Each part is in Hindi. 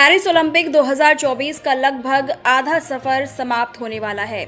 पेरिस ओलंपिक 2024 का लगभग आधा सफर समाप्त होने वाला है।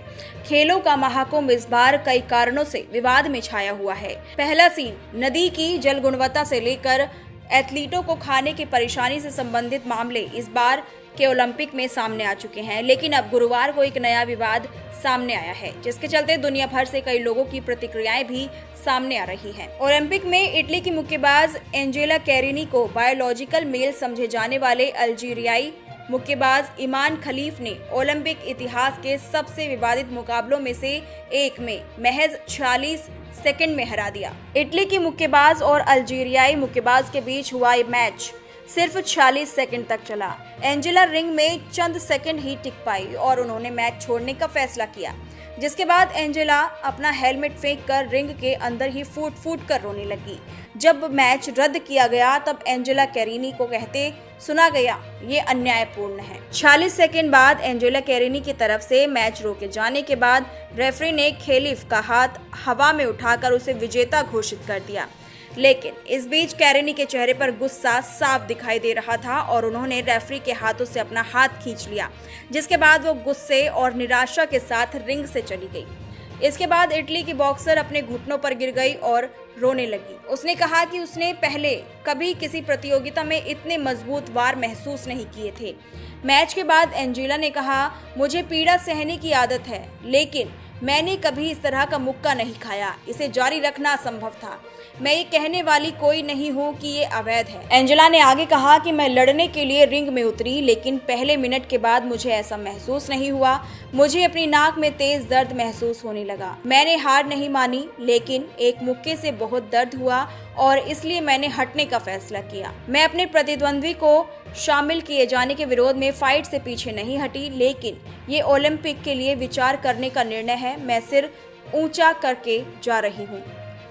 खेलों का महाकुंभ इस बार कई कारणों से विवाद में छाया हुआ है। पहला सीन नदी की जल गुणवत्ता से लेकर एथलीटों को खाने की परेशानी से संबंधित मामले इस बार के ओलंपिक में सामने आ चुके हैं। लेकिन अब गुरुवार को एक नया विवाद सामने आया है, जिसके चलते दुनिया भर से कई लोगों की प्रतिक्रियाएं भी सामने आ रही हैं। ओलंपिक में इटली की मुक्केबाज एंजेला कैरिनी को बायोलॉजिकल मेल समझे जाने वाले अल्जीरियाई मुक्केबाज इमान खलीफ ने ओलंपिक इतिहास के सबसे विवादित मुकाबलों में से एक में महज 46 सेकंड में हरा दिया। इटली की मुक्केबाज और अल्जीरियाई मुक्केबाज के बीच हुआ ये मैच सिर्फ 46 सेकंड तक चला। एंजेला रिंग में चंद सेकंड ही टिक पाई और उन्होंने मैच छोड़ने का फैसला किया, जिसके बाद एंजेला अपना हेलमेट फेंक कर रिंग के अंदर ही फूट फूट कर रोने लगी। जब मैच रद्द किया गया तब एंजेला कैरिनी को कहते सुना गया, ये अन्यायपूर्ण है। 46 सेकंड बाद एंजेला कैरिनी की तरफ से मैच रोके जाने के बाद रेफरी ने खलीफ का हाथ हवा में उठाकर उसे विजेता घोषित कर दिया। लेकिन इस बीच कैरिनी के चेहरे पर गुस्सा साफ दिखाई दे रहा था और उन्होंने रेफरी के हाथों से अपना हाथ खींच लिया, जिसके बाद वो गुस्से और निराशा के साथ रिंग से चली गई। इसके बाद इटली की बॉक्सर अपने घुटनों पर गिर गई और रोने लगी। उसने कहा कि उसने पहले कभी किसी प्रतियोगिता में इतने मजबूत वार महसूस नहीं किए थे। मैच के बाद एंजेला ने कहा, मुझे पीड़ा सहने की आदत है, लेकिन मैंने कभी इस तरह का मुक्का नहीं खाया। इसे जारी रखना असंभव था। मैं ये कहने वाली कोई नहीं हूँ कि ये अवैध है। एंजेला ने आगे कहा कि मैं लड़ने के लिए रिंग में उतरी, लेकिन पहले मिनट के बाद मुझे ऐसा महसूस नहीं हुआ। मुझे अपनी नाक में तेज दर्द महसूस होने लगा। मैंने हार नहीं मानी, लेकिन एक मुक्के से बहुत दर्द हुआ और इसलिए मैंने हटने का फैसला किया। मैं अपने प्रतिद्वंद्वी को शामिल किए जाने के विरोध में फाइट से पीछे नहीं हटी, लेकिन ये ओलंपिक के लिए विचार करने का निर्णय है। मैं सिर ऊंचा करके जा रही हूँ।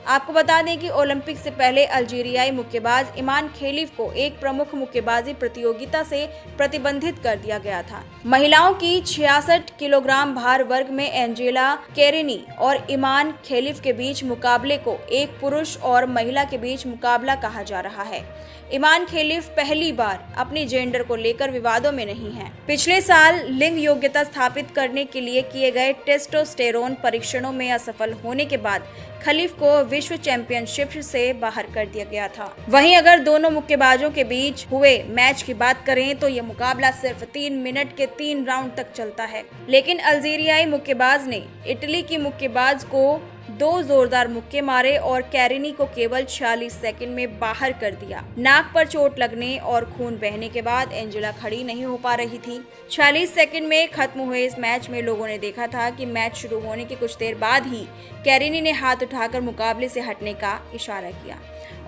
आपको बता दें कि ओलंपिक से पहले अल्जीरियाई मुक्केबाज इमान खलीफ को एक प्रमुख मुक्केबाजी प्रतियोगिता से प्रतिबंधित कर दिया गया था। महिलाओं की 66 किलोग्राम भार वर्ग में एंजेला कैरिनी और इमान खलीफ के बीच मुकाबले को एक पुरुष और महिला के बीच मुकाबला कहा जा रहा है। इमान खलीफ पहली बार अपनी जेंडर को लेकर विवादों में नहीं है। पिछले साल लिंग योग्यता स्थापित करने के लिए किए गए टेस्टोस्टेरोन परीक्षणों में असफल होने के बाद खलीफ को विश्व चैंपियनशिप से बाहर कर दिया गया था। वहीं अगर दोनों मुक्केबाजों के बीच हुए मैच की बात करें तो यह मुकाबला सिर्फ 3 मिनट के 3 राउंड तक चलता है। लेकिन अल्जीरियाई मुक्केबाज ने इटली की मुक्केबाज को 2 जोरदार मुक्के मारे और कैरिनी को केवल 46 सेकंड में बाहर कर दिया। नाक पर चोट लगने और खून बहने के बाद एंजेला खड़ी नहीं हो पा रही थी। 46 सेकंड में खत्म हुए इस मैच में लोगों ने देखा था कि मैच शुरू होने के कुछ देर बाद ही कैरिनी ने हाथ उठाकर मुकाबले से हटने का इशारा किया।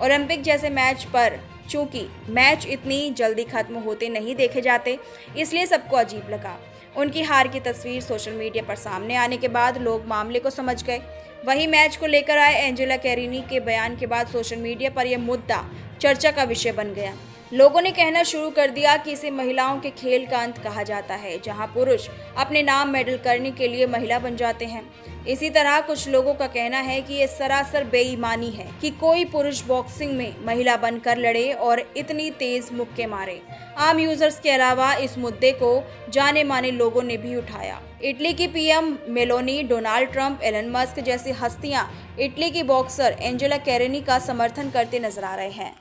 ओलंपिक जैसे मैच पर चूंकि मैच इतनी जल्दी खत्म होते नहीं देखे जाते, इसलिए सबको अजीब लगा। उनकी हार की तस्वीर सोशल मीडिया पर सामने आने के बाद लोग मामले को समझ गए। वहीं मैच को लेकर आए एंजेला कैरिनी के बयान के बाद सोशल मीडिया पर यह मुद्दा चर्चा का विषय बन गया। लोगों ने कहना शुरू कर दिया कि इसे महिलाओं के खेल का अंत कहा जाता है, जहां पुरुष अपने नाम मेडल करने के लिए महिला बन जाते हैं। इसी तरह कुछ लोगों का कहना है कि ये सरासर बेईमानी है कि कोई पुरुष बॉक्सिंग में महिला बनकर लड़े और इतनी तेज मुक्के मारे। आम यूजर्स के अलावा इस मुद्दे को जाने माने लोगों ने भी उठाया। इटली की PM Meloni, Donald Trump, Elon Musk जैसी हस्तियां इटली की बॉक्सर एंजेला कैरिनी का समर्थन करते नजर आ रहे हैं।